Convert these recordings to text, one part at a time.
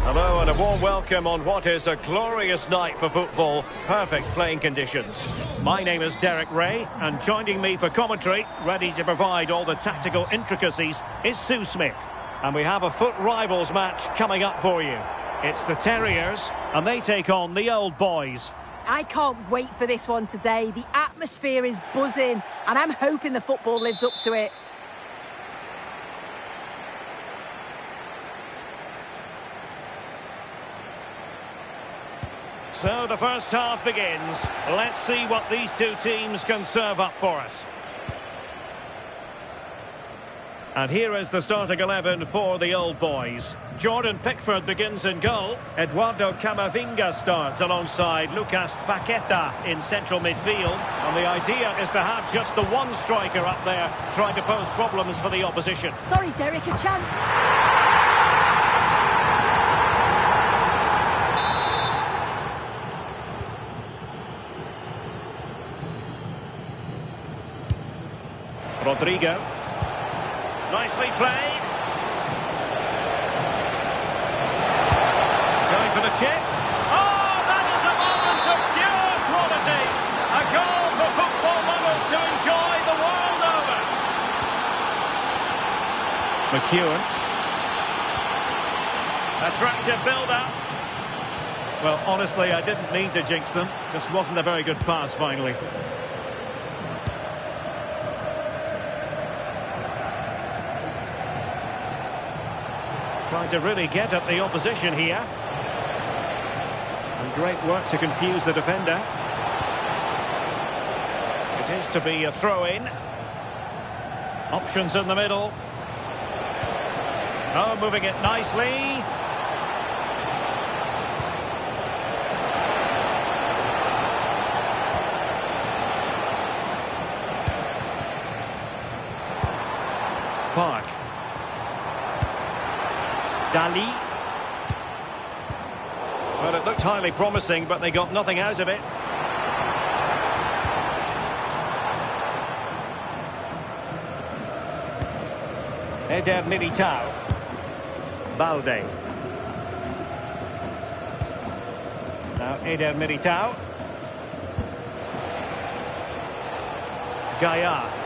Hello and a warm welcome on what is a glorious night for football. Perfect playing conditions. My name is Derek Ray, and joining me for commentary, ready to provide all the tactical intricacies, is Sue Smith. And we have a foot rivals match coming up for you. It's the Terriers, and they take on the Old Boys. I can't wait for this one today. The atmosphere is buzzing, and I'm hoping the football lives up to it. So the first half begins. Let's see what these two teams can serve up for us. And here is the starting 11 for the Old Boys. Jordan Pickford begins in goal. Eduardo Camavinga starts alongside Lucas Paqueta in central midfield. And the idea is to have just the one striker up there trying to pose problems for the opposition. Sorry, Derek, a chance. Rodrigo. Nicely played. Going for the chip. Oh, that is a moment of pure quality. A goal for football lovers to enjoy the world over. McEwen. Attractive build-up. Well, honestly, I didn't mean to jinx them. Just wasn't a very good pass, finally. Trying to really get at the opposition here. And great work to confuse the defender. It is to be a throw-in. Options in the middle. Oh, moving it nicely. Park. Dali. Well, it looked highly promising, but they got nothing out of it. Eder Militao. Balde. Now Eder Militao. Gaia.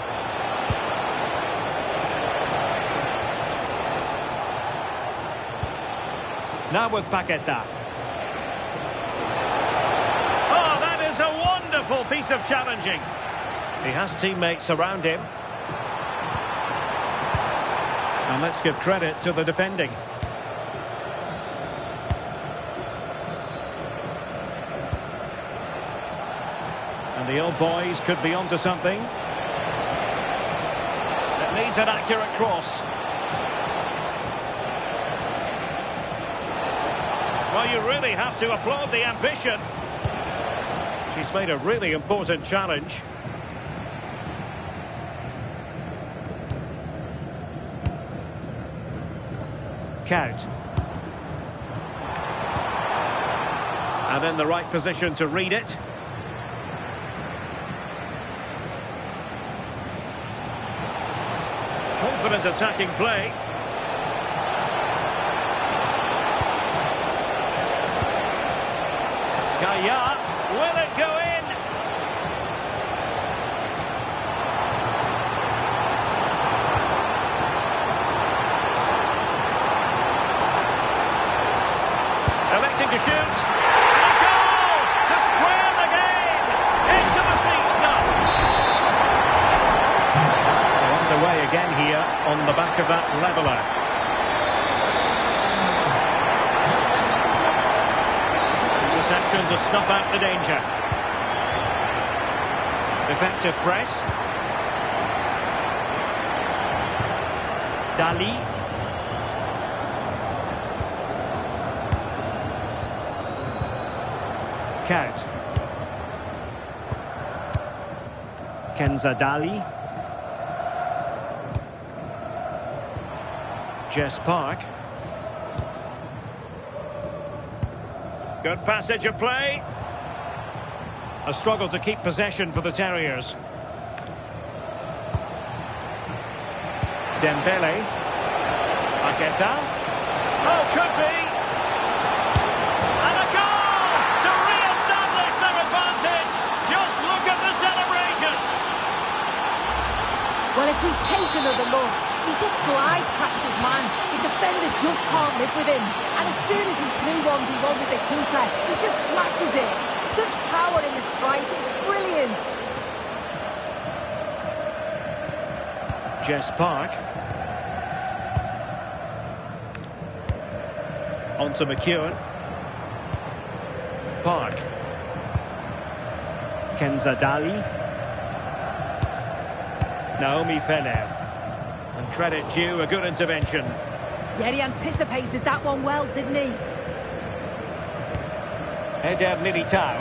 Now with Paqueta. Oh, that is a wonderful piece of challenging. He has teammates around him. And let's give credit to the defending. And the Old Boys could be onto something. It needs an accurate cross. Well, you really have to applaud the ambition. She's made a really important challenge. Count. And in the right position to read it. Confident attacking play. Gaia, will it go in? Electing to shoot. A goal to square the game. Into the seats now. They're underway again here on the back of that leveller. Reception to snuff out the danger. Effective press. Dali. Count. Kenza Dali. Jess Park. Good passage of play. A struggle to keep possession for the Terriers. Dembele. Paqueta. Oh, could be. just can't live with him. And as soon as he's through 1v1 with the keeper, he just smashes it. Such power in the strike, it's brilliant. Jess Park. On to McEwen. Park. Kenza Dali. Naomi Feller. And credit due, a good intervention. Yeah, he anticipated that one well, didn't he? Eder Militao.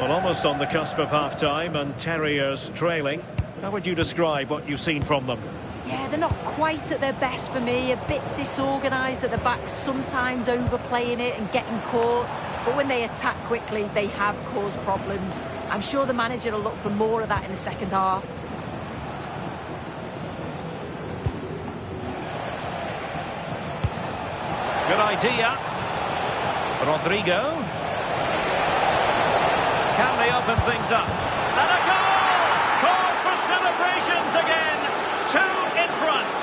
Well, almost on the cusp of half-time, and Terriers trailing. How would you describe what you've seen from them? Yeah, they're not quite at their best for me. A bit disorganised at the back, sometimes overplaying it and getting caught. But when they attack quickly, they have caused problems. I'm sure the manager will look for more of that in the second half. Good idea. Rodrigo. Can they open things up? And a goal! Cause for celebrations again. 2 in front.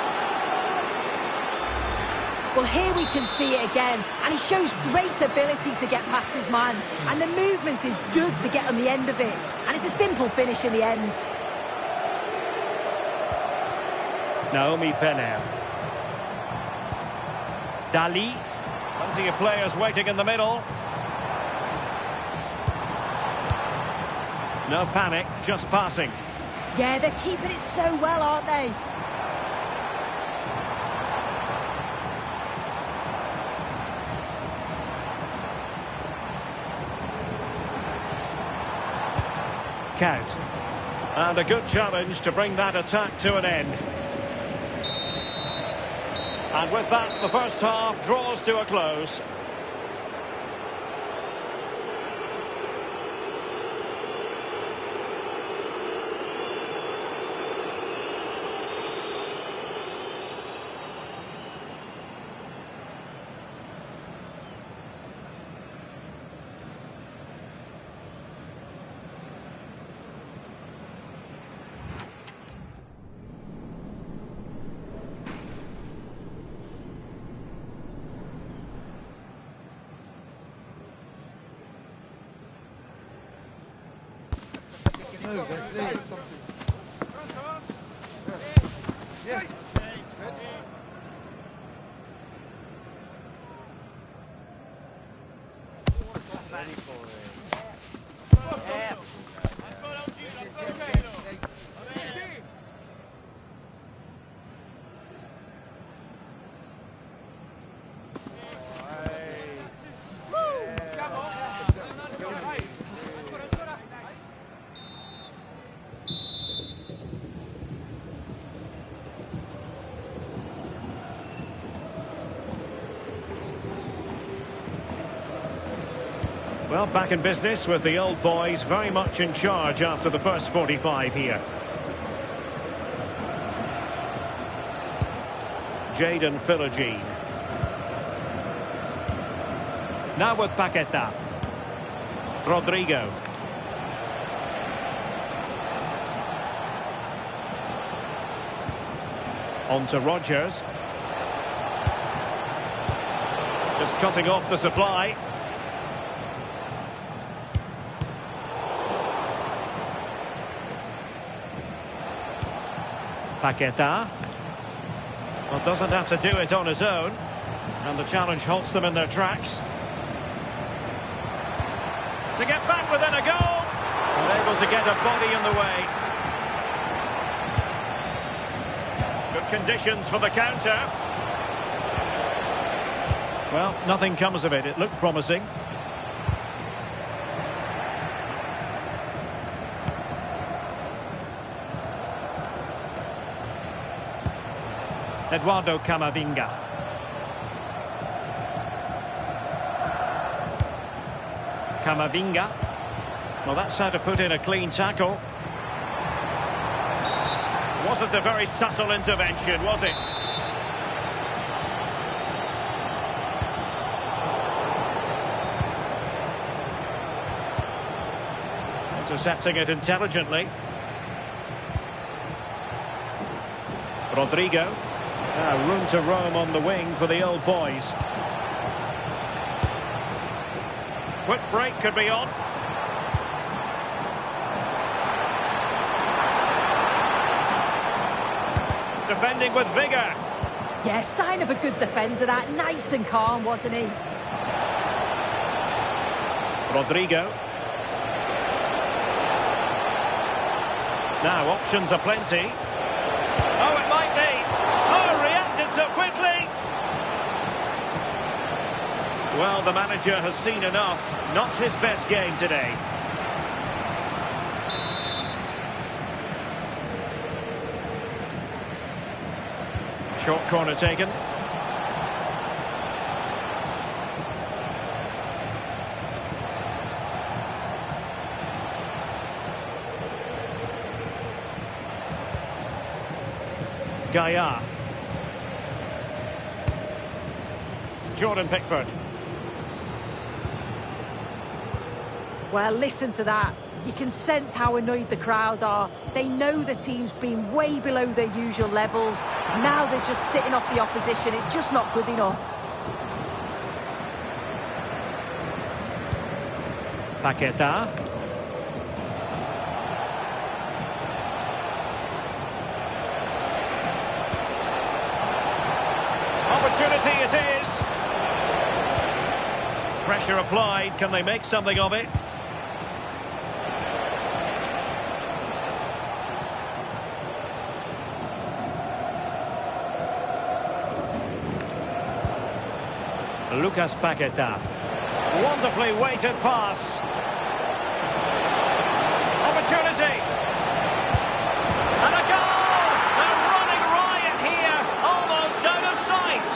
Well, here we can see it again. And he shows great ability to get past his man. And the movement is good to get on the end of it. And it's a simple finish in the end. Naomi Feller. Dali. Plenty of players waiting in the middle. No panic, just passing. Yeah, they're keeping it so well, aren't they? Count. And a good challenge to bring that attack to an end. And with that, the first half draws to a close. Well, back in business with the old boys very much in charge after the first 45 here. Jaden Philogene. Now with Paqueta. Rodrigo. On to Rogers. Just cutting off the supply. Paqueta. Well, doesn't have to do it on his own. And the challenge halts them in their tracks. To get back within a goal. And able to get a body in the way. Good conditions for the counter. Well, nothing comes of it. It looked promising. Eduardo Camavinga. Camavinga. Well, that's how to put in a clean tackle. Wasn't a very subtle intervention, was it? Intercepting it intelligently. Rodrigo. Now room to roam on the wing for the old boys. Quick break could be on. Defending with vigour. Yeah, sign of a good defender, that. Nice and calm, wasn't he? Rodrigo. Now options are plenty. Oh, it might be. Oh, reacted so quickly. Well, the manager has seen enough. Not his best game today. Short corner taken. Gaia. Jordan Pickford. Well, listen to that. You can sense how annoyed the crowd are. They know the team's been way below their usual levels. Now they're just sitting off the opposition. It's just not good enough. Paqueta. Opportunity it is. Pressure applied. Can they make something of it? Lucas Paqueta. Wonderfully weighted pass. Opportunity. And a goal! They're running riot here, almost out of sight.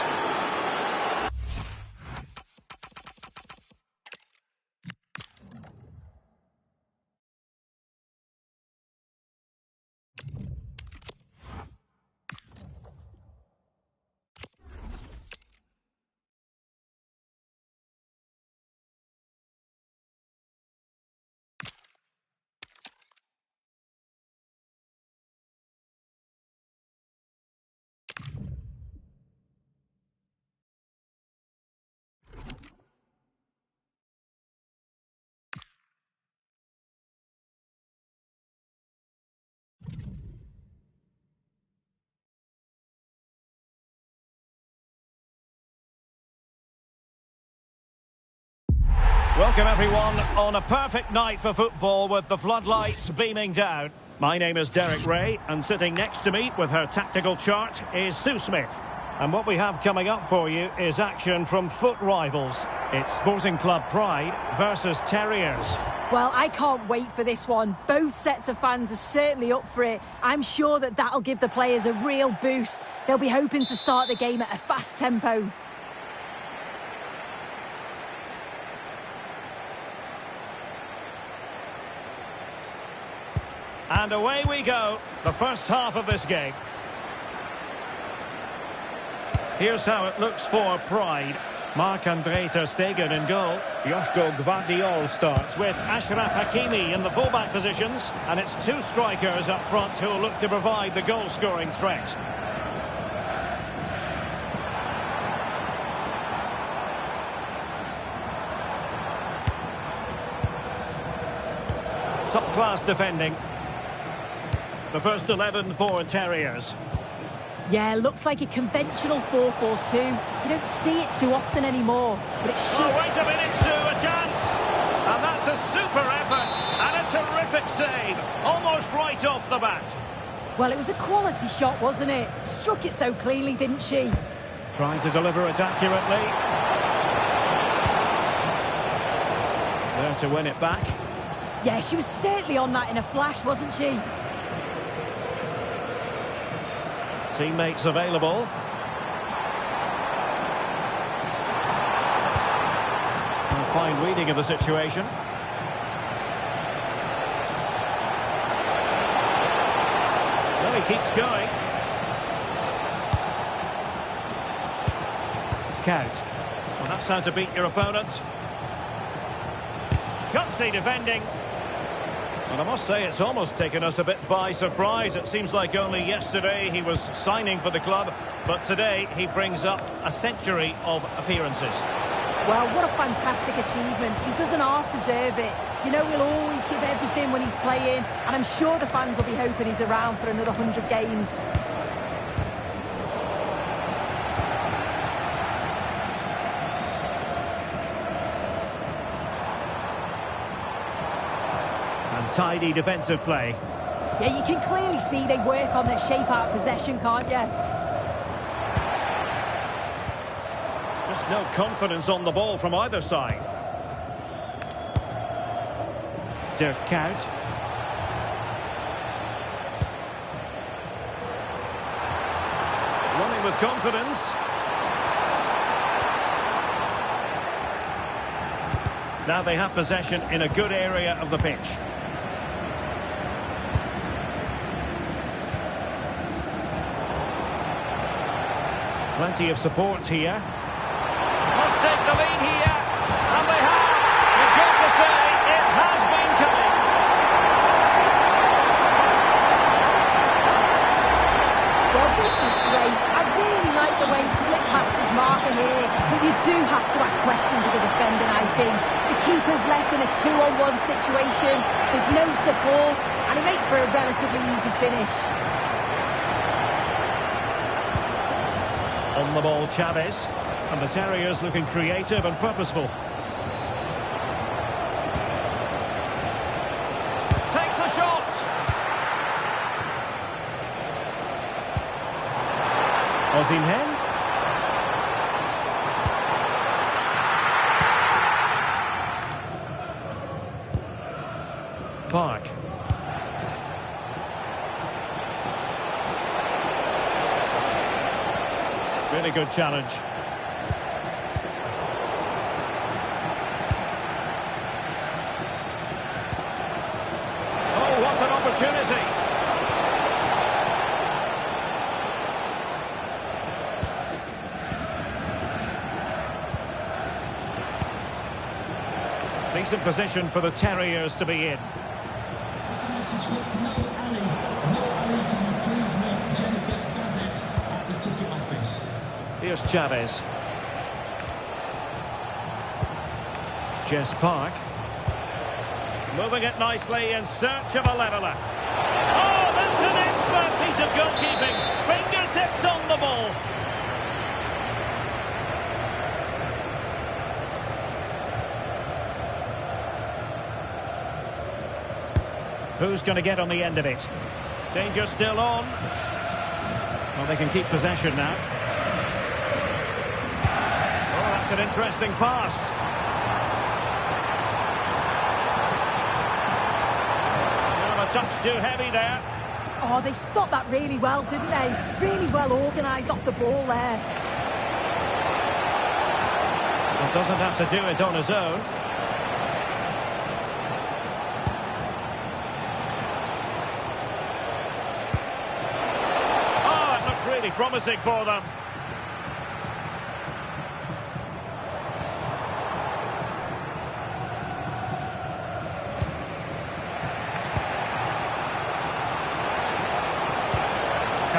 Welcome everyone on a perfect night for football with the floodlights beaming down. My name is Derek Ray and sitting next to me with her tactical chart is Sue Smith. And what we have coming up for you is action from foot rivals. It's Sporting Club Pride versus Terriers. Well, I can't wait for this one. Both sets of fans are certainly up for it. I'm sure that that'll give the players a real boost. They'll be hoping to start the game at a fast tempo. And away we go, the first half of this game. Here's how it looks for Pride. Marc-André ter Stegen in goal. Joško Gvardiol starts with Achraf Hakimi in the fullback positions. And it's two strikers up front who will look to provide the goal-scoring threat. Top-class defending. The first 11 for Terriers. Yeah, looks like a conventional 4-4-2. You don't see it too often anymore, but it should... Oh, wait a minute, Sue, a chance! And that's a super effort, and a terrific save, almost right off the bat. Well, it was a quality shot, wasn't it? Struck it so cleanly, didn't she? Trying to deliver it accurately. There to win it back. Yeah, she was certainly on that in a flash, wasn't she? Teammates available. A fine reading of the situation. Well, he keeps going. Count. Well, that's how to beat your opponent. Gutsy defending. And I must say, it's almost taken us a bit by surprise. It seems like only yesterday he was signing for the club, but today he brings up a century of appearances. Well, what a fantastic achievement. He doesn't half deserve it. You know, he'll always give everything when he's playing, and I'm sure the fans will be hoping he's around for another 100 games. Tidy defensive play. Yeah, you can clearly see they work on their shape out of possession, can't you? Just no confidence on the ball from either side. Dirk Kuyt. Running with confidence. Now they have possession in a good area of the pitch. Plenty of support here. Must take the lead here. And they have. You've got to say, it has been coming. Well, this is great. I really like the way he slipped past his marker here. But you do have to ask questions of the defending, I think. The keeper's left in a 2-on-1 situation. There's no support. And it makes for a relatively easy finish. On the ball, Chavez. And the Terriers looking creative and purposeful. Takes the shot. Osimhen. Park. Really good challenge. Oh, what an opportunity. Decent position for the Terriers to be in. This is a message for Mo Ali. Mo Ali, can you please meet Jennifer Bassett at the ticket office? Here's Chavez. Jess Park. Moving it nicely in search of a leveller. Oh, that's an expert piece of goalkeeping. Fingertips on the ball. Who's going to get on the end of it? Danger still on. Well, they can keep possession now. Oh, that's an interesting pass. A touch too heavy there. Oh, they stopped that really well, didn't they? Really well organised off the ball there. Well, doesn't have to do it on his own. Oh, it looked really promising for them.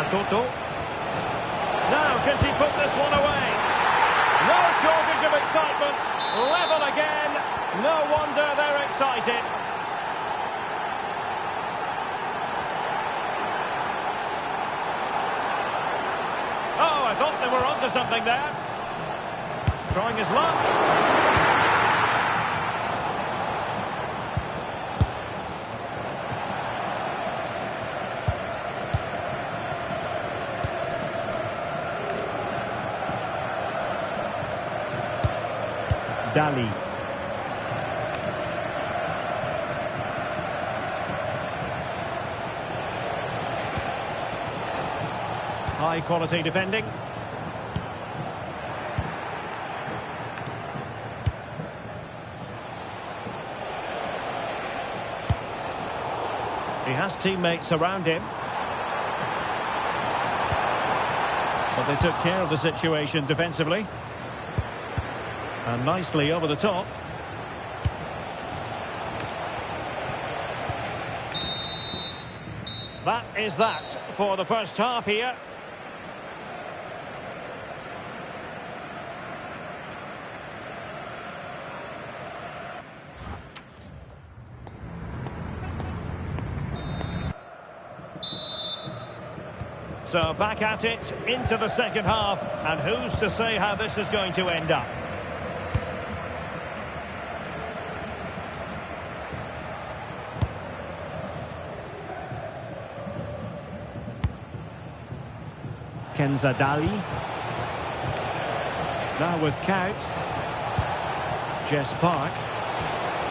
Toto. Now, can she put this one away? No shortage of excitement. Level again. No wonder they're excited. Oh, I thought they were onto something there. Trying his luck. Dali. High quality defending. He has teammates around him. But they took care of the situation defensively. And nicely over the top. That is that for the first half here. So back at it into the second half, and who's to say how this is going to end up? Kenzadali. Now with Kaut. Jess Park.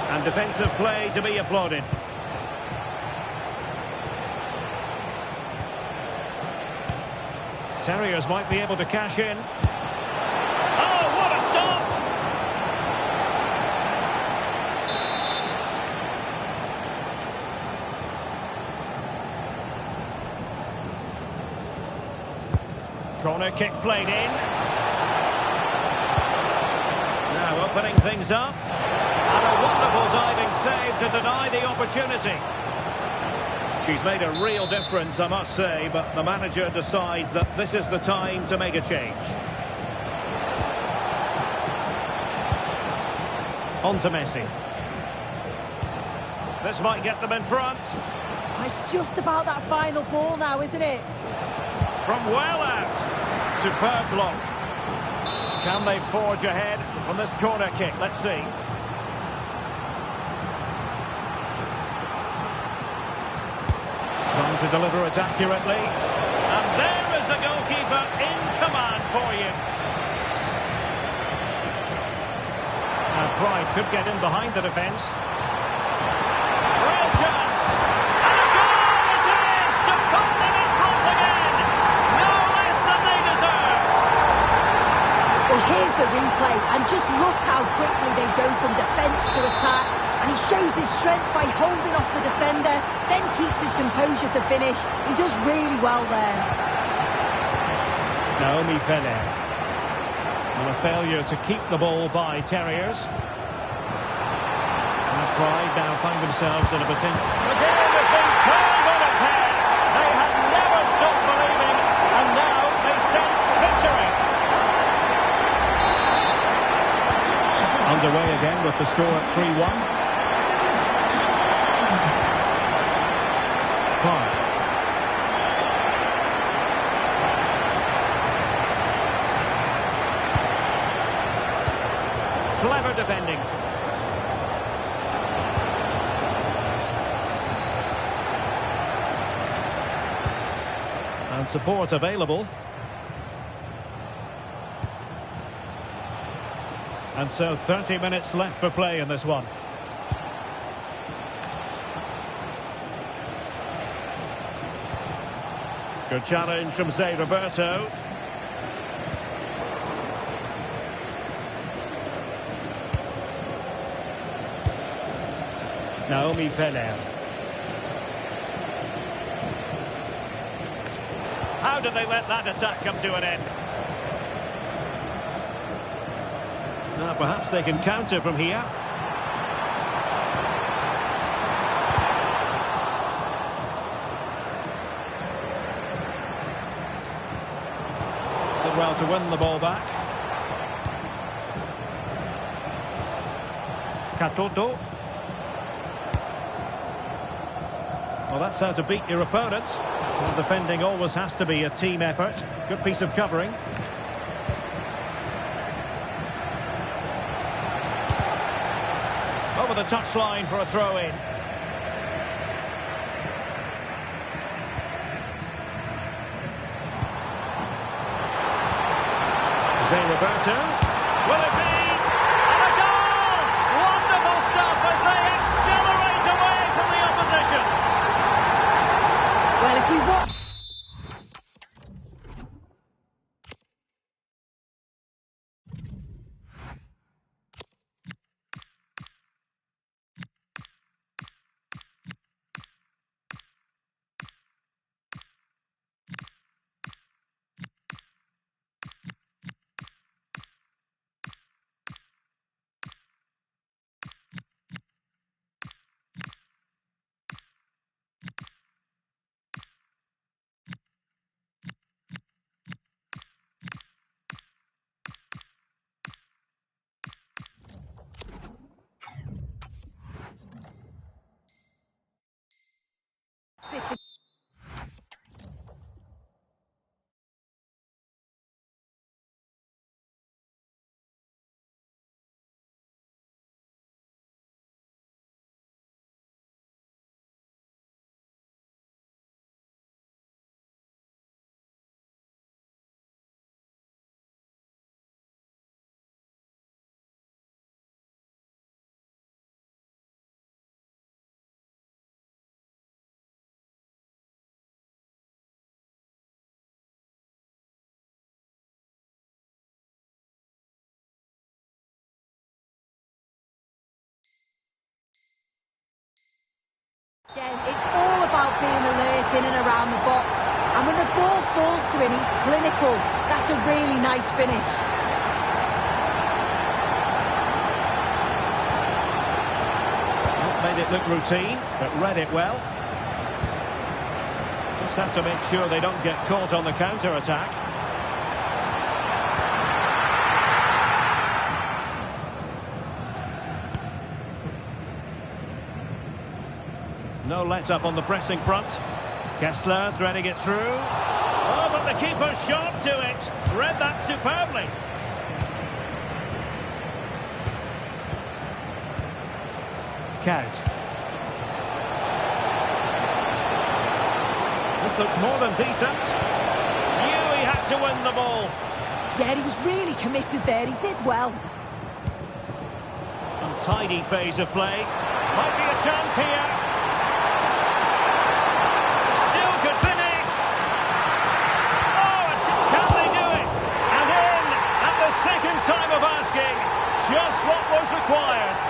And defensive play to be applauded. Terriers might be able to cash in. Oh, what a stop! Corner kick played in. Now opening things up. And a wonderful diving save to deny the opportunity. She's made a real difference, I must say, but the manager decides that this is the time to make a change. On to Messi. This might get them in front. It's just about that final ball now, isn't it? From well out. Superb block. Can they forge ahead on this corner kick? Let's see. Trying to deliver it accurately. And there is the goalkeeper in command for you. Now Pride could get in behind the defence. Real chance. And a goal it is to put them in front again. No less than they deserve. Well, here's the replay, and just look how quickly they go from defence to attack. And he shows his strength by holding off the defender, then keeps his composure to finish. He does really well there. Naomi Feller. And a failure to keep the ball by Terriers. And Pride now find themselves in a potential... The game has been turned on its head. They have never stopped believing, and now they sense victory. Underway again with the score at 3-1. Park. Clever defending. And support available. And so 30 minutes left for play in this one. Good challenge from Zé Roberto. Naomi Feller. How did they let that attack come to an end? Now perhaps they can counter from here. Did well to win the ball back. Katoto. Well, that's how to beat your opponent. Well, defending always has to be a team effort. Good piece of covering. Over the touchline for a throw-in. Zé Roberto. Will it be? And a goal! Wonderful stuff as they accelerate away from the opposition. Well, if we watch... being alert in and around the box. And when the ball falls to him, he's clinical. That's a really nice finish. Made it look routine, but read it well. Just have to make sure they don't get caught on the counter-attack. No let-up on the pressing front. Kessler threading it through. Oh, but the keeper shot to it. Read that superbly. Count. This looks more than decent. Knew he had to win the ball. Yeah, he was really committed there. He did well. Untidy phase of play. Might be a chance here. Still could finish. Oh, can they do it? And in at the second time of asking. Just what was required.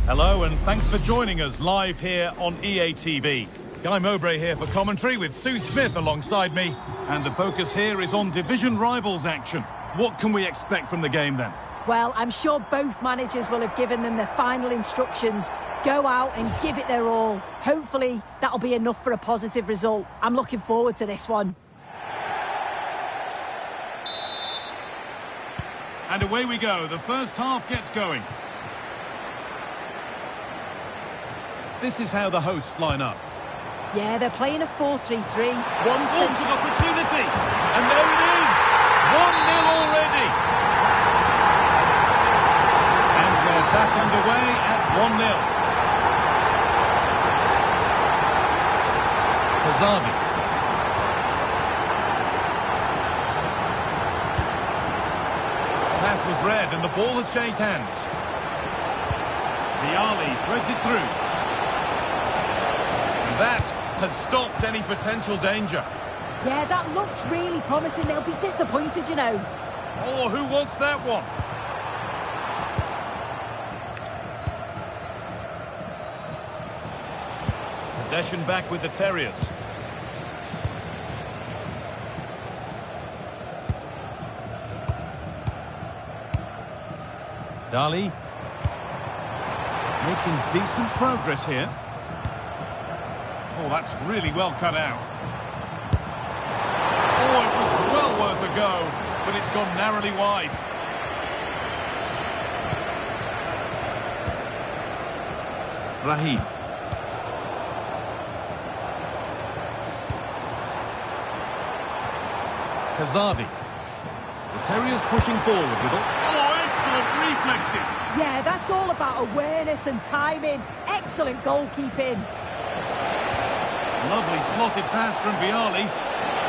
Hello and thanks for joining us live here on EA TV. Guy Mowbray here for commentary with Sue Smith alongside me. And the focus here is on division rivals action. What can we expect from the game then? Well, I'm sure both managers will have given them their final instructions. Go out and give it their all. Hopefully that'll be enough for a positive result. I'm looking forward to this one. And away we go. The first half gets going. This is how the hosts line up. Yeah, they're playing a 4-3-3. One good opportunity. And there it is. 1-0 already. And we're back underway at 1-0. Kazavi. Pass was read and the ball has changed hands. Viali threads it through. That has stopped any potential danger. Yeah, that looks really promising. They'll be disappointed, you know. Oh, who wants that one? Possession back with the Terriers. Dali. Making decent progress here. Oh, that's really well cut out. Oh, it was well worth a go, but it's gone narrowly wide. Rahim. Kazadi. The Terriers pushing forward with all... Oh, excellent reflexes! Yeah, that's all about awareness and timing. Excellent goalkeeping. Lovely slotted pass from Vialli.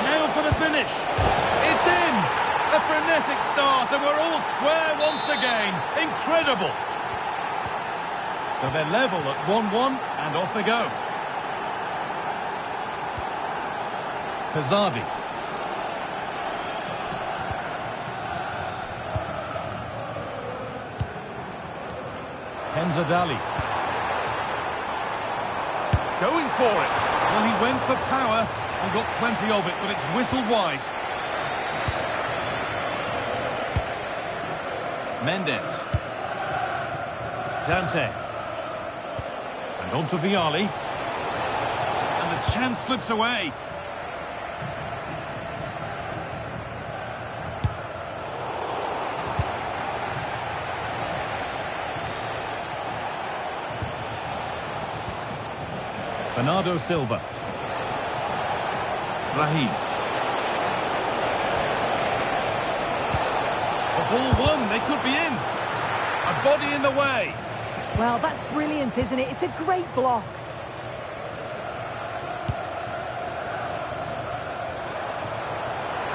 Nailed for the finish. It's in! A frenetic start, and we're all square once again. Incredible! So they're level at 1-1, and off they go. Kazadi. Dali. Going for it. Well, he went for power and got plenty of it, but it's whistled wide. Mendes. Dante. And on to Vialli. And the chance slips away. Bernardo Silva. Rahim. A ball won, they could be in. A body in the way. Well, that's brilliant, isn't it? It's a great block.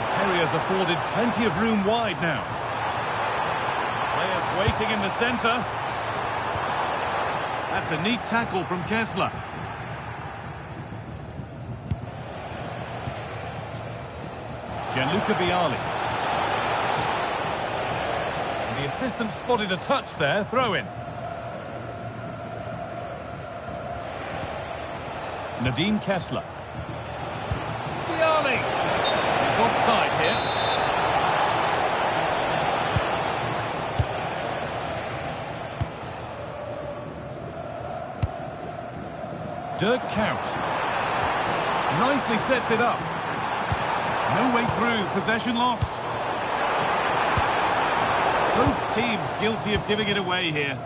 The Terriers afforded plenty of room wide now. Players waiting in the centre. That's a neat tackle from Kessler. Gianluca Vialli. And the assistant spotted a touch there, throw in. Nadine Kessler. Vialli! He's offside here. Dirk Kuyt. Nicely sets it up. No way through, possession lost. Both teams guilty of giving it away here.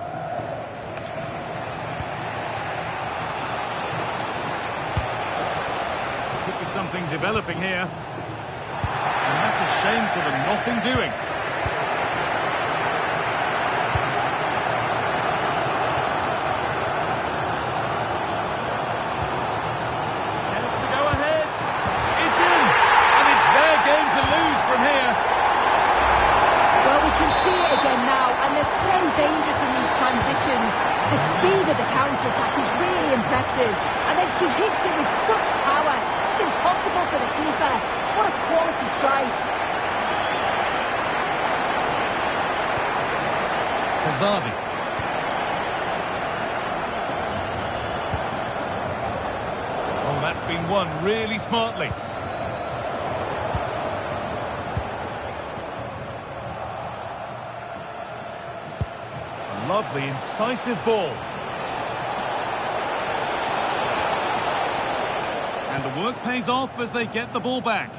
Could be something developing here. And that's a shame for the nothing doing. Counter-attack is really impressive, and then she hits it with such power. Just impossible for the keeper. What a quality strike. Kazadi. Oh, that's been won really smartly. A lovely, incisive ball. And the work pays off as they get the ball back.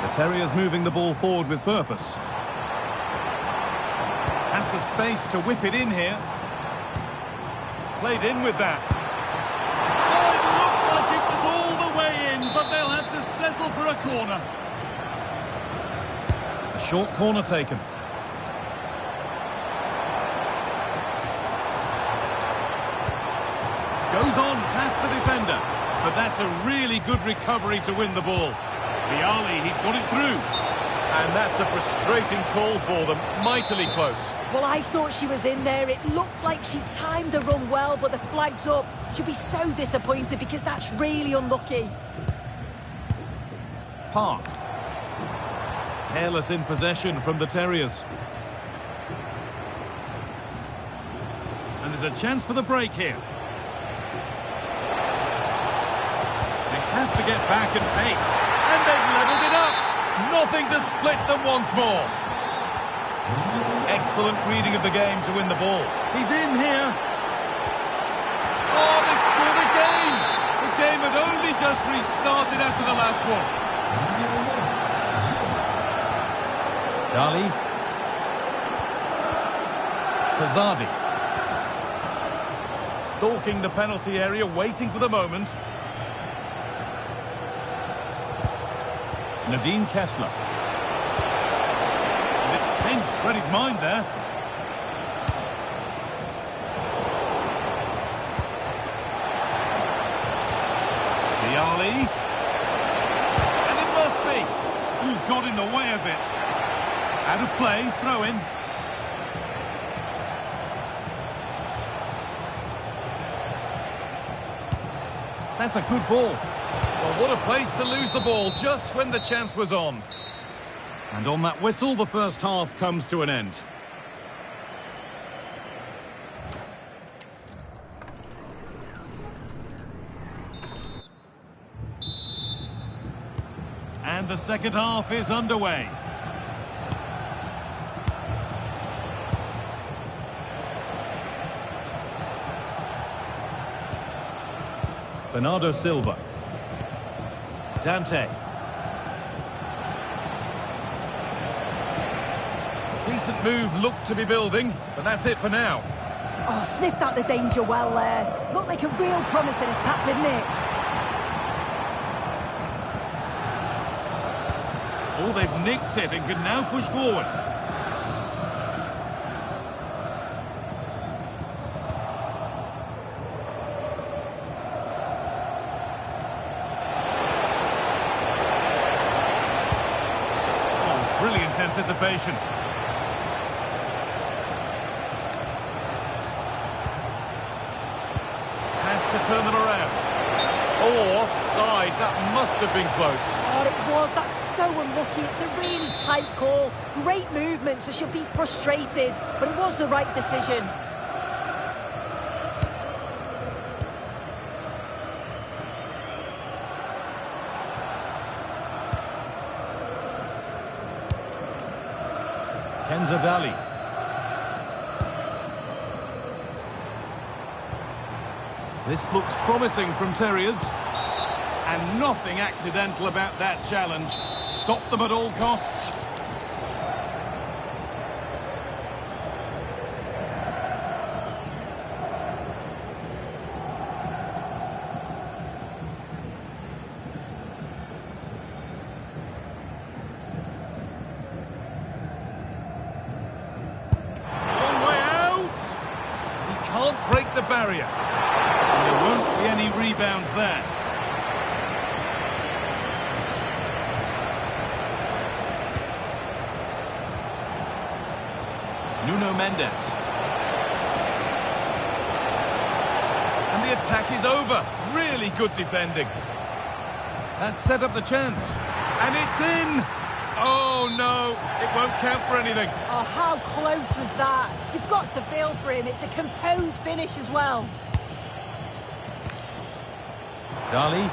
The Terriers moving the ball forward with purpose. Has the space to whip it in here. Played in with that. Oh, it looked like it was all the way in, but they'll have to settle for a corner. A short corner taken. Goes on past the defender, but that's a really good recovery to win the ball. Vialli, he's got it through. And that's a frustrating call for them, mightily close. Well, I thought she was in there. It looked like she timed the run well, but the flag's up. She'll be so disappointed because that's really unlucky. Park. Careless in possession from the Terriers. And there's There's a chance for the break here. They have to get back and pace. And they've levelled it up. Nothing to split them once more. Excellent reading of the game to win the ball. He's in here. Oh, they scored again. The game had only just restarted after the last one. Dali. Kazadi. Stalking the penalty area, waiting for the moment. Nadine Kessler. And it's pinched, read his mind there. Diali. And it must be. Ooh, got in the way of it. Out of play, throw in. That's a good ball. Well, what a place to lose the ball just when the chance was on. And on that whistle, the first half comes to an end. And the second half is underway. Bernardo Silva. Dante. Decent move looked to be building, but that's it for now. Oh, sniffed out the danger well there. Looked like a real promising attack, didn't it? Oh, they've nicked it and can now push forward. Brilliant anticipation. Has to turn them around. Oh, offside. That must have been close. Oh, it was. That's so unlucky. It's a really tight call. Great movement, so she'll be frustrated. But it was the right decision. Kenza Dali. This looks promising from Terriers. And nothing accidental about that challenge. Stop them at all costs. Can't break the barrier. And there won't be any rebounds there. Nuno Mendes. And the attack is over. Really good defending. That set up the chance. And it's in! Oh, no. It won't count for anything. Oh, how close was that? You've got to feel for him. It's a composed finish as well. Dali.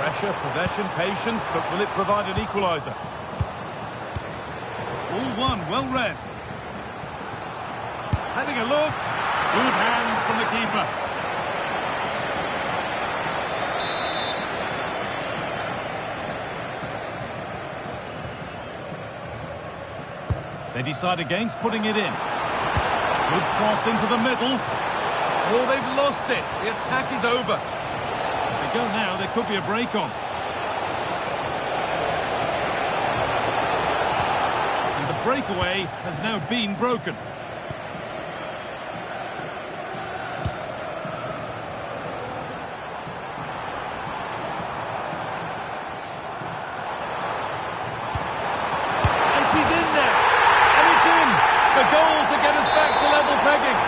Pressure, possession, patience, but will it provide an equaliser? All one, well read. Having a look. Good hands from the keeper. They decide against putting it in. Good cross into the middle. Oh, they've lost it. The attack is over. If they go now, there could be a break on. And the breakaway has now been broken. The goal to get us back to level pegging.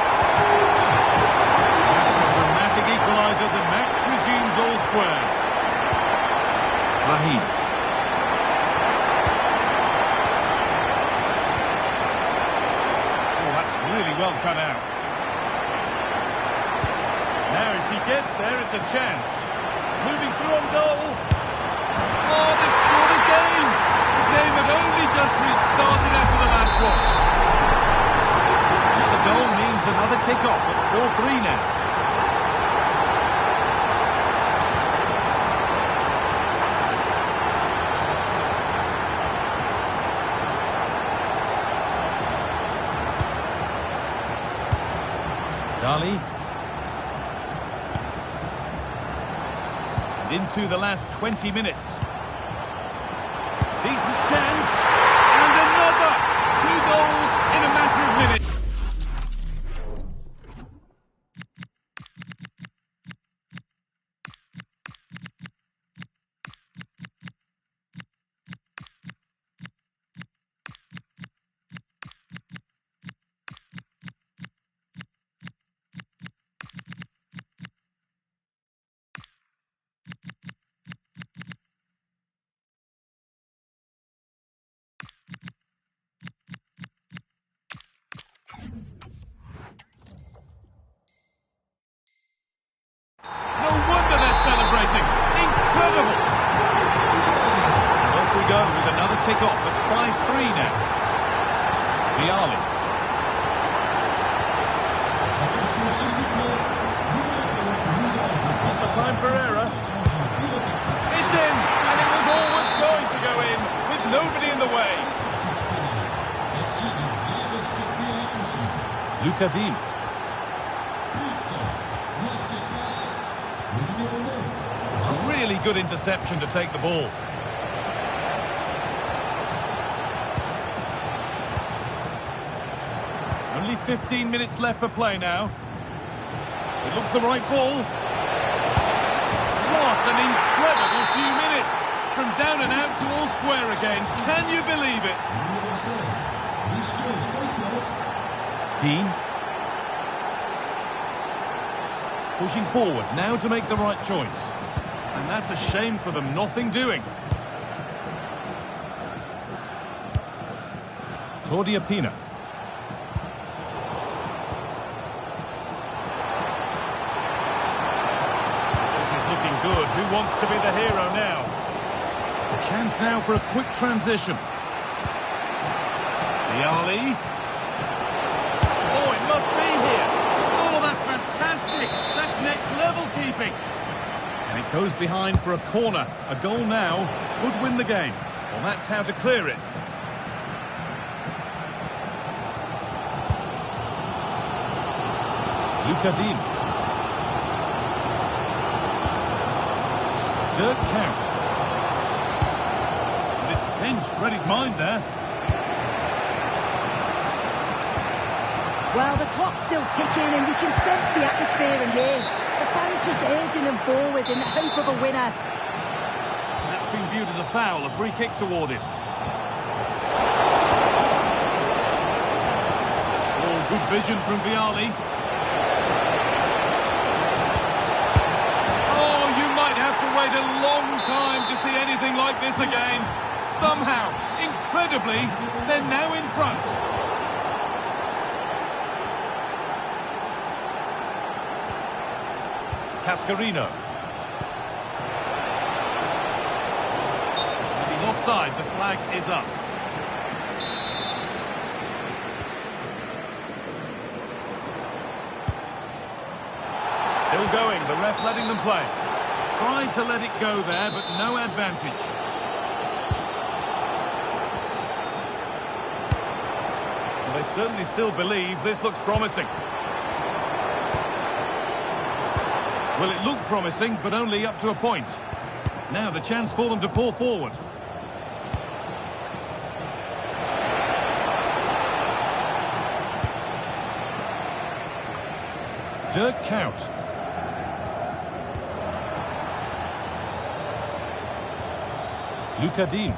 After a dramatic equaliser, the match resumes all square. Rahim. Oh, that's really well cut out. gets there, it's a chance. Moving through on goal. Oh, they scored again. The game had only just restarted after the last one. The goal means another kick-off at 4-3 now. Dali. Into the last 20 minutes. Decent chance. And another. 2 goals in a matter of minutes. No wonder they're celebrating. Incredible. And off we go with another kick-off at 5-3 now. Viali. Not the time for error. It's in, and it was always going to go in, with nobody in the way. Lucadine. A really good interception to take the ball. Only 15 minutes left for play now. It looks the right ball. What an incredible few minutes. From down and out to all square again. Can you believe it? Dean. Pushing forward now to make the right choice. And that's a shame for them, nothing doing. Claudia Pina. This is looking good. Who wants to be the hero now? A chance now for a quick transition. Viali. Oh, it must be here. Oh, that's fantastic. That's next level keeping. And it goes behind for a corner. A goal now could win the game. Well, that's how to clear it. Lucadine. Dirk Count. And it's pinched. Read his mind there. Well, the clock's still ticking and you can sense the atmosphere in here. The fans just urging them forward in the hope of a winner. That's been viewed as a foul. A free kick's awarded. Oh, good vision from Viali. Oh, you might have to wait a long time to see anything like this again. Somehow, incredibly, they're now in front. Cascarino. And he's offside, the flag is up. Still going, the ref letting them play. Tried to let it go there, but no advantage. Well, they certainly still believe this looks promising. Well, it looked promising, but only up to a point. Now the chance for them to pull forward. Dirk Count. Lucadine.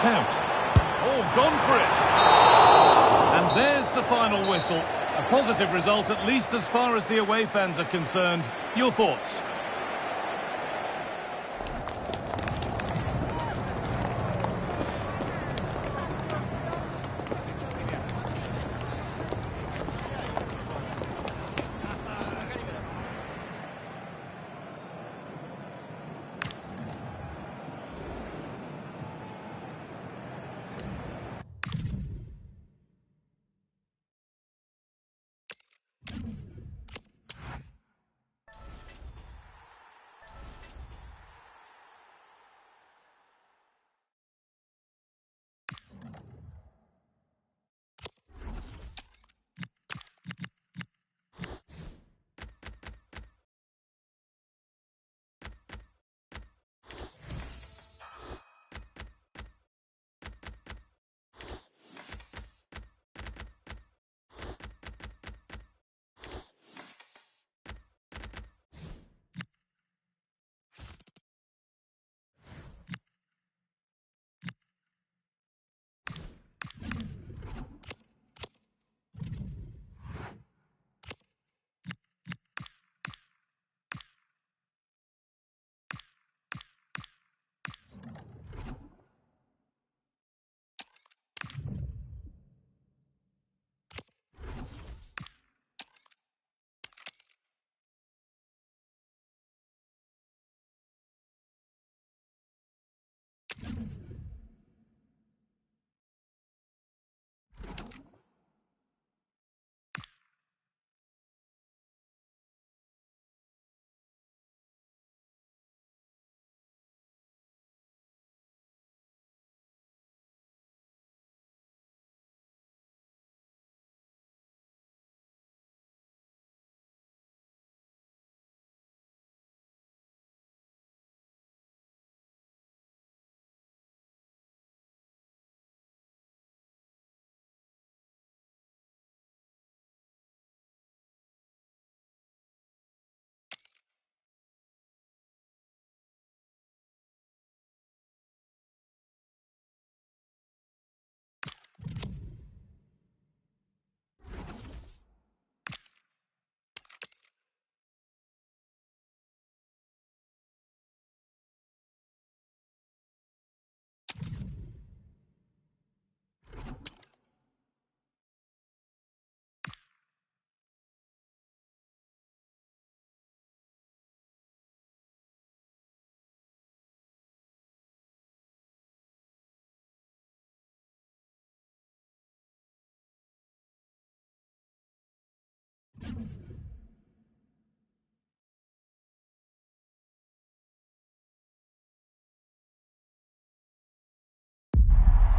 Count. Oh, gone for it. And there's the final whistle. A positive result, at least as far as the away fans are concerned. Your thoughts?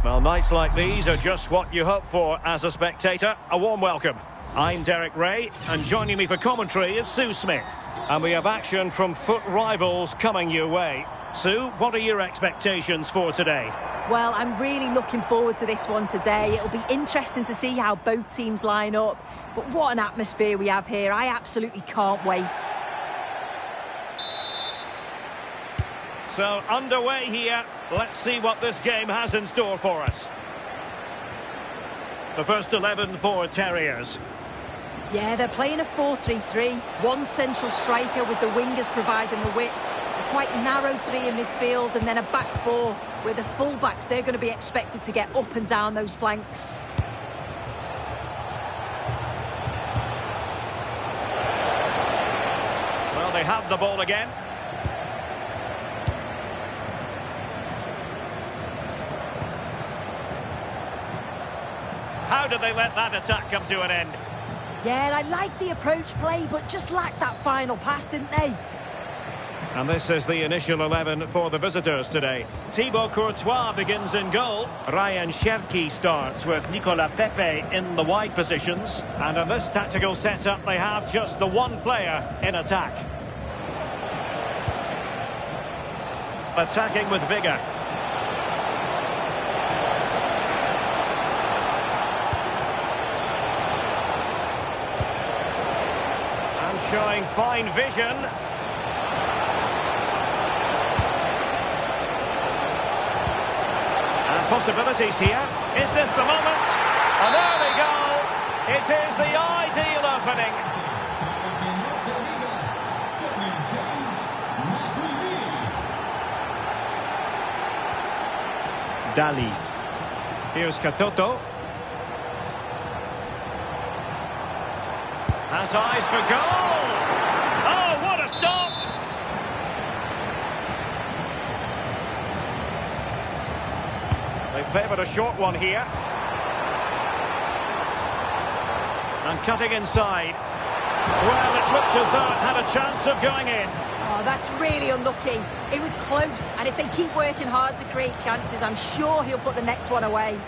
Well, nights like these are just what you hope for as a spectator. A warm welcome. I'm Derek Ray, and joining me for commentary is Sue Smith. And we have action from foot rivals coming your way. Sue, what are your expectations for today? Well, I'm really looking forward to this one today. It'll be interesting to see how both teams line up. But what an atmosphere we have here. I absolutely can't wait. So, underway here. Let's see what this game has in store for us. The first 11 for Terriers. Yeah, they're playing a 4-3-3. One central striker with the wingers providing the width. A quite narrow three in midfield, and then a back four where the full-backs, they're going to be expected to get up and down those flanks. Well, they have the ball again. How did they let that attack come to an end? Yeah, I like the approach play, but just lacked that final pass, didn't they? And this is the initial 11 for the visitors today. Thibaut Courtois begins in goal. Ryan Cherki starts with Nicolas Pepe in the wide positions. And in this tactical setup, they have just the one player in attack. Attacking with vigour. And showing fine vision. Possibilities here. Is this the moment? And there they go. It is the ideal opening. Dali. Here's Katoto. Has eyes for goal. Oh, what a stop! They favoured a short one here. And cutting inside. Well, it looked as though it had a chance of going in. Oh, that's really unlucky. It was close, and if they keep working hard to create chances, I'm sure he'll put the next one away.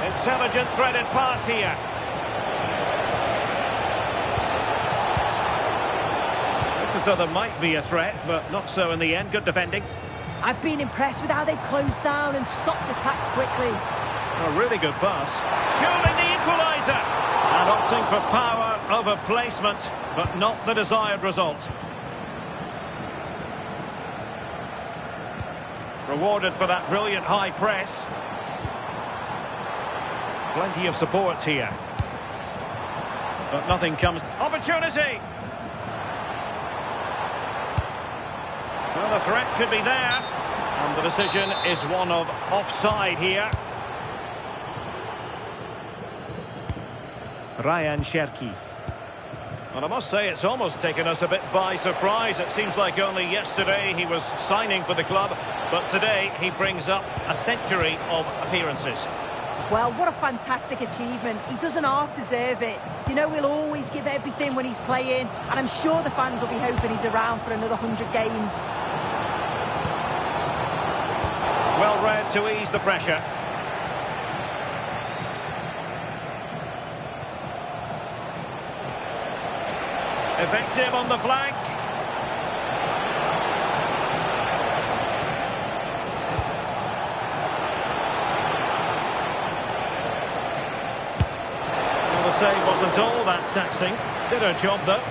Intelligent threaded pass here. Looked as though there might be a threat, but not so in the end. Good defending. I've been impressed with how they've closed down and stopped attacks quickly. A really good pass. Surely the equaliser. And opting for power over placement, but not the desired result. Rewarded for that brilliant high press. Plenty of support here. But nothing comes. Opportunity! Well, the threat could be there. And the decision is one of offside here. Ryan Cherki. Well, I must say it's almost taken us a bit by surprise. It seems like only yesterday he was signing for the club, but today he brings up a century of appearances. Well, what a fantastic achievement. He doesn't half deserve it. You know, he'll always give everything when he's playing, and I'm sure the fans will be hoping he's around for another 100 games. Well read to ease the pressure. Effective on the flank. Well, the save wasn't all that taxing. Did her job though.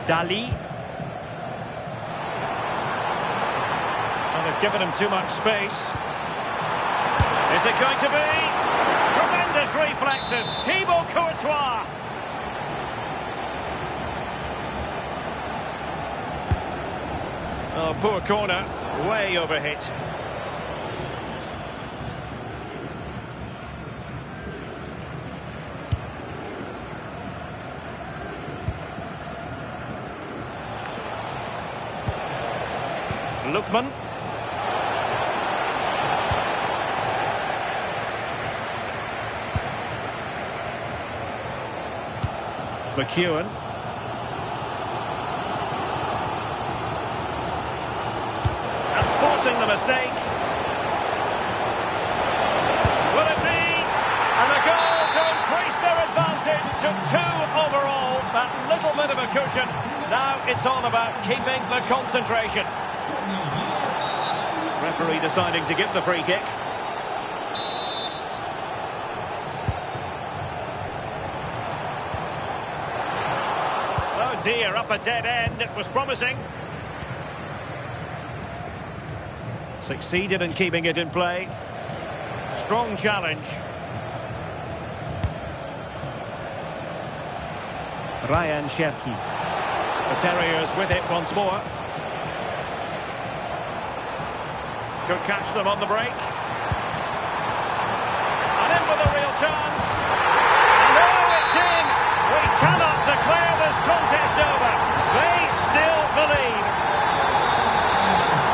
Dali. And they've given him too much space. Is it going to be? Tremendous reflexes. Thibaut Courtois. Oh, poor corner. Way overhit. Lookman. McEwen. mistake. Will it be? And a goal to increase their advantage to 2 overall. That little bit of a cushion. Now it's all about keeping the concentration. Referee deciding to give the free kick. Oh dear, up a dead end. It was promising. Succeeded in keeping it in play. Strong challenge. Ryan Cherki. The Terriers with it once more. Could catch them on the break. And in with a real chance. And oh, it's in! We cannot declare this contest over. They still believe.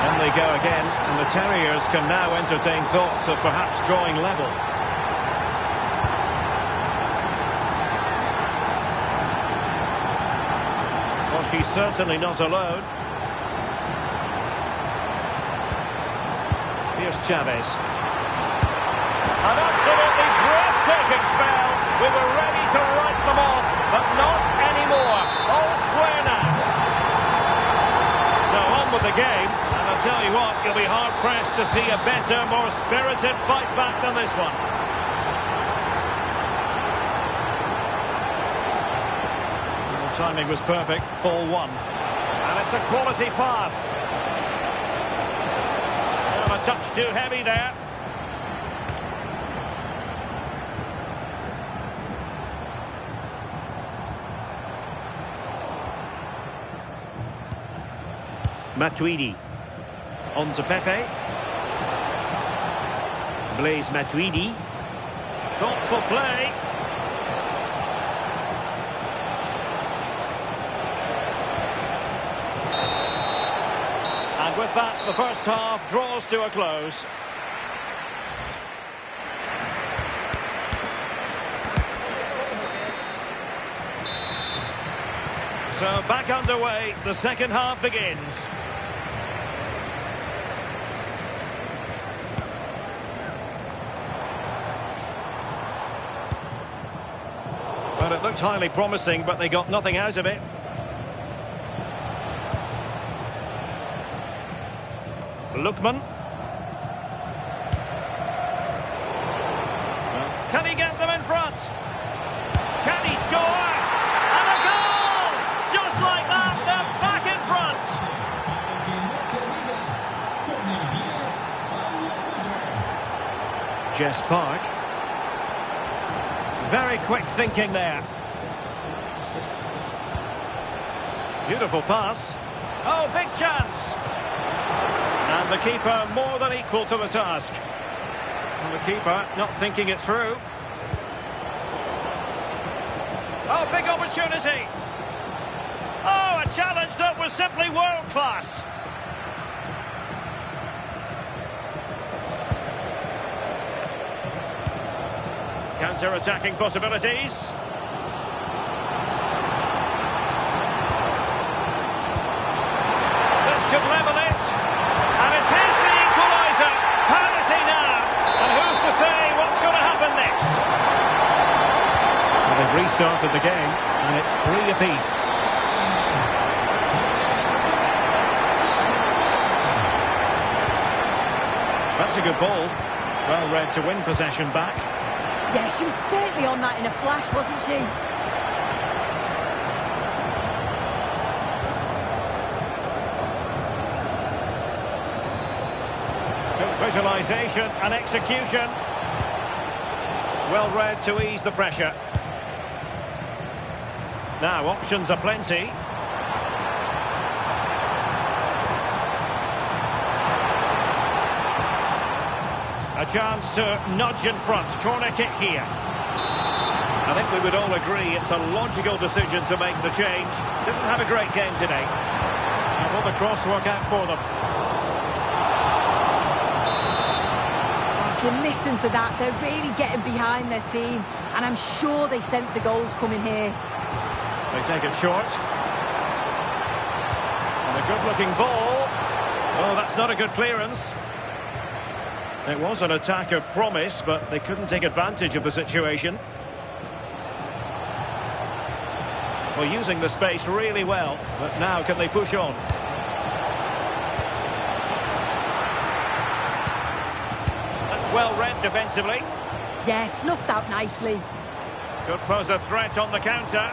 In they go again, and the Terriers can now entertain thoughts of perhaps drawing level. Well, she's certainly not alone. Here's Chavez. An absolutely breathtaking spell. We were ready to write them off, but not anymore. All square now. So on with the game, and I'll tell you what, you'll be hard-pressed to see a better, more spirited fight back than this one. The timing was perfect, ball one. And it's a quality pass. A touch too heavy there. Matuidi. On to Pepe. Blaise Matuidi. Thoughtful play. And with that, the first half draws to a close. So back underway, the second half begins. Well, it looked highly promising, but they got nothing out of it. Lookman. Well, can he get them in front? Can he score? And a goal! Just like that, they're back in front. Jess Park. Very quick thinking there. Beautiful pass. Oh, big chance. And the keeper more than equal to the task. And the keeper not thinking it through. Oh, big opportunity. Oh, a challenge that was simply world class. Counter-attacking possibilities. This could level it. And it is the equaliser. Penalty now. And who's to say what's going to happen next? Well, they've restarted the game, and it's 3 apiece. That's a good ball. Well read to win possession back. Yeah, she was certainly on that in a flash, wasn't she? Good visualisation and execution. Well read to ease the pressure. Now, options are plenty. A chance to nudge in front. Corner kick here. I think we would all agree it's a logical decision to make the change. Didn't have a great game today. And will the cross work out for them? If you listen to that, they're really getting behind their team. And I'm sure they sense a goal's coming here. They take it short. And a good-looking ball. Oh, that's not a good clearance. It was an attack of promise, but they couldn't take advantage of the situation. Well, using the space really well, but now can they push on? That's well read defensively. Yeah, snuffed out nicely. Could pose a threat on the counter.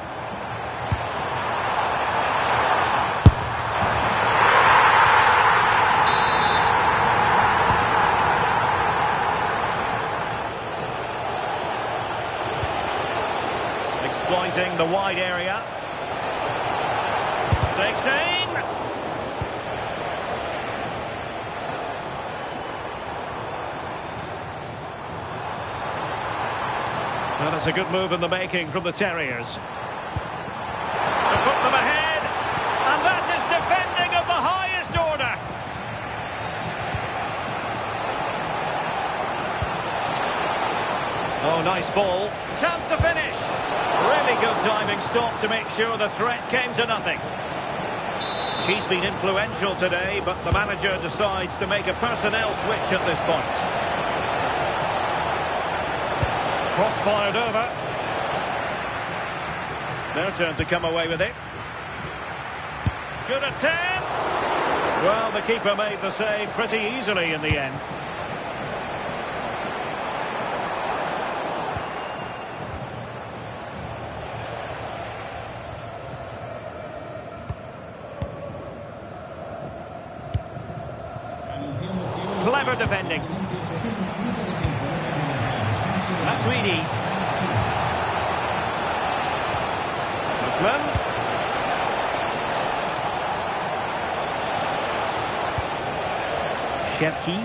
Exploiting the wide area. Takes aim. Well, that's a good move in the making from the Terriers. To put them ahead. And that is defending of the highest order. Oh, nice ball. Chance to finish. Really good diving stop to make sure the threat came to nothing. She's been influential today, but the manager decides to make a personnel switch at this point. Cross fired over. Their turn to come away with it. Good attempt. Well, the keeper made the save pretty easily in the end. Clever defending. That's Weedy. Lookman. Shevki.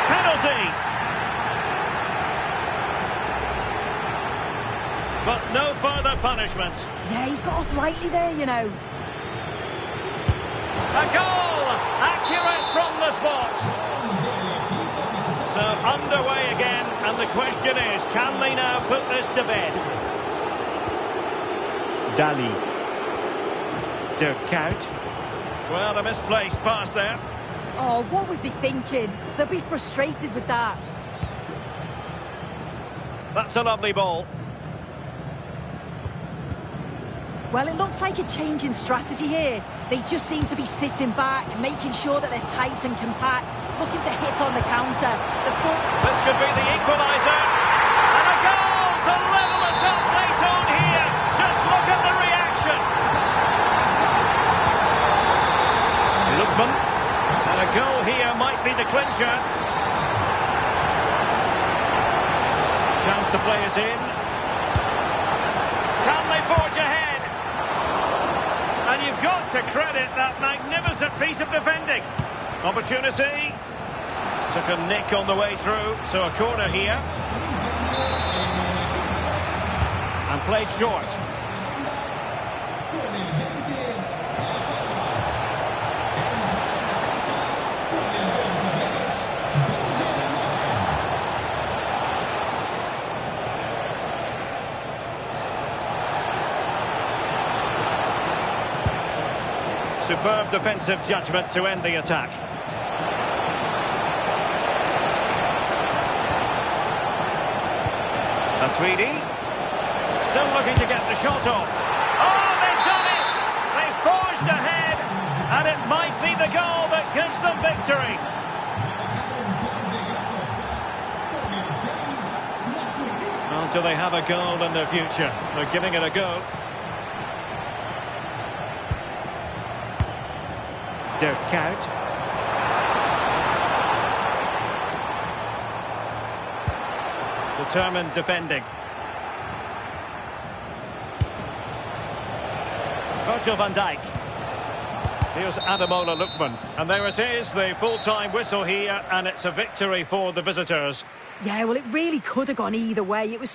Penalty. But no further punishment. Yeah, he's got off lightly there, you know. A goal! Accurate from the spot. So underway again, and the question is, can they now put this to bed? Dali. De Kout. Well, a misplaced pass there. Oh, what was he thinking? They'll be frustrated with that. That's a lovely ball. Well, it looks like a change in strategy here. They just seem to be sitting back, making sure that they're tight and compact, looking to hit on the counter. This could be the equaliser. And a goal to level it up late on here. Just look at the reaction. Lookman. And a goal here might be the clincher. Chance to play it in. Can they forge ahead? And you've got to credit that magnificent piece of defending. Opportunity. Took a nick on the way through, so a corner here. And played short. Superb defensive judgment to end the attack. That's Weedy. Still looking to get the shot off. Oh, they've done it! They forged ahead, and it might be the goal that gives them victory. Well, do they have a goal in their future? They're giving it a go. De Kout. Determined defending. Virgil van Dijk. Here's Ademola Lookman. And there it is, the full-time whistle here, and it's a victory for the visitors. Yeah, well, it really could have gone either way. It was